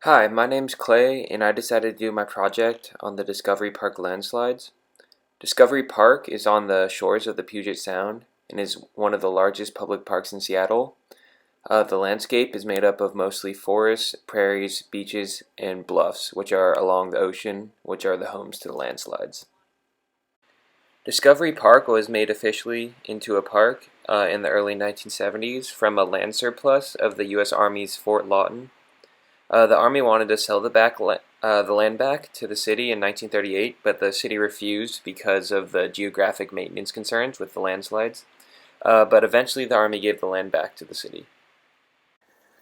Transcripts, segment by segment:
Hi, my name's Clay, and I decided to do my project on the Discovery Park landslides. Discovery Park is on the shores of the Puget Sound and is one of the largest public parks in Seattle. The landscape is made up of mostly forests, prairies, beaches, and bluffs, which are along the ocean, which are the homes to the landslides. Discovery Park was made officially into a park in the early 1970s from a land surplus of the U.S. Army's Fort Lawton. The Army wanted to sell the land back to the city in 1938, but the city refused because of the geographic maintenance concerns with the landslides. But eventually the Army gave the land back to the city.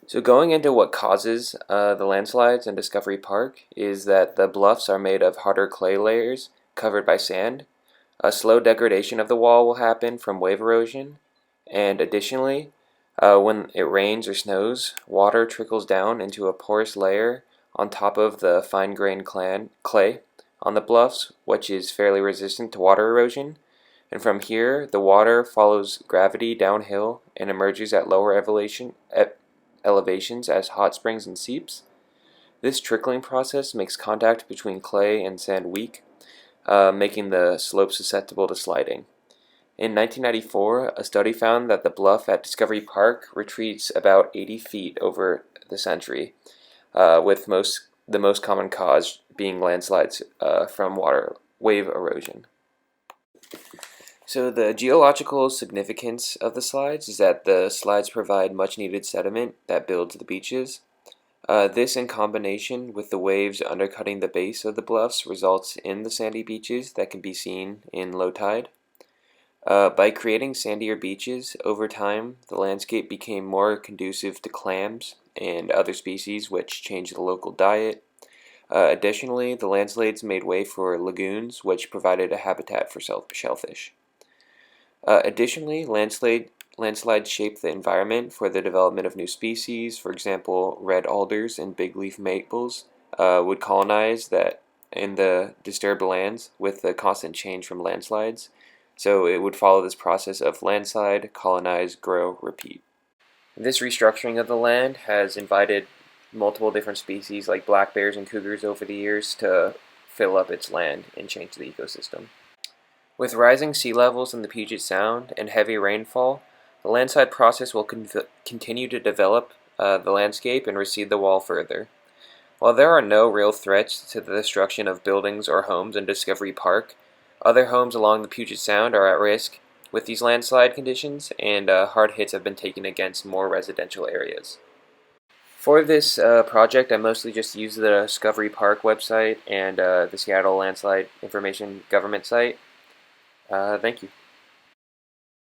So going into what causes the landslides in Discovery Park is that the bluffs are made of harder clay layers covered by sand. A slow degradation of the wall will happen from wave erosion, and additionally, when it rains or snows, water trickles down into a porous layer on top of the fine-grained clay on the bluffs, which is fairly resistant to water erosion. And from here, the water follows gravity downhill and emerges at lower elevations as hot springs and seeps. This trickling process makes contact between clay and sand weak, making the slope susceptible to sliding. In 1994, a study found that the bluff at Discovery Park retreats about 80 feet over the century, with the most common cause being landslides from wave erosion. So the geological significance of the slides is that the slides provide much needed sediment that builds the beaches. This, in combination with the waves undercutting the base of the bluffs, results in the sandy beaches that can be seen in low tide. By creating sandier beaches, over time, the landscape became more conducive to clams and other species, which changed the local diet. Additionally, the landslides made way for lagoons, which provided a habitat for shellfish. Additionally, landslides shaped the environment for the development of new species. For example, red alders and big leaf maples would colonize that in the disturbed lands with the constant change from landslides. So it would follow this process of landslide, colonize, grow, repeat. This restructuring of the land has invited multiple different species like black bears and cougars over the years to fill up its land and change the ecosystem. With rising sea levels in the Puget Sound and heavy rainfall, the landslide process will continue to develop the landscape and recede the wall further. While there are no real threats to the destruction of buildings or homes in Discovery Park, other homes along the Puget Sound are at risk with these landslide conditions, and hard hits have been taken against more residential areas. For this project, I mostly just used the Discovery Park website and the Seattle Landslide Information Government site. Thank you.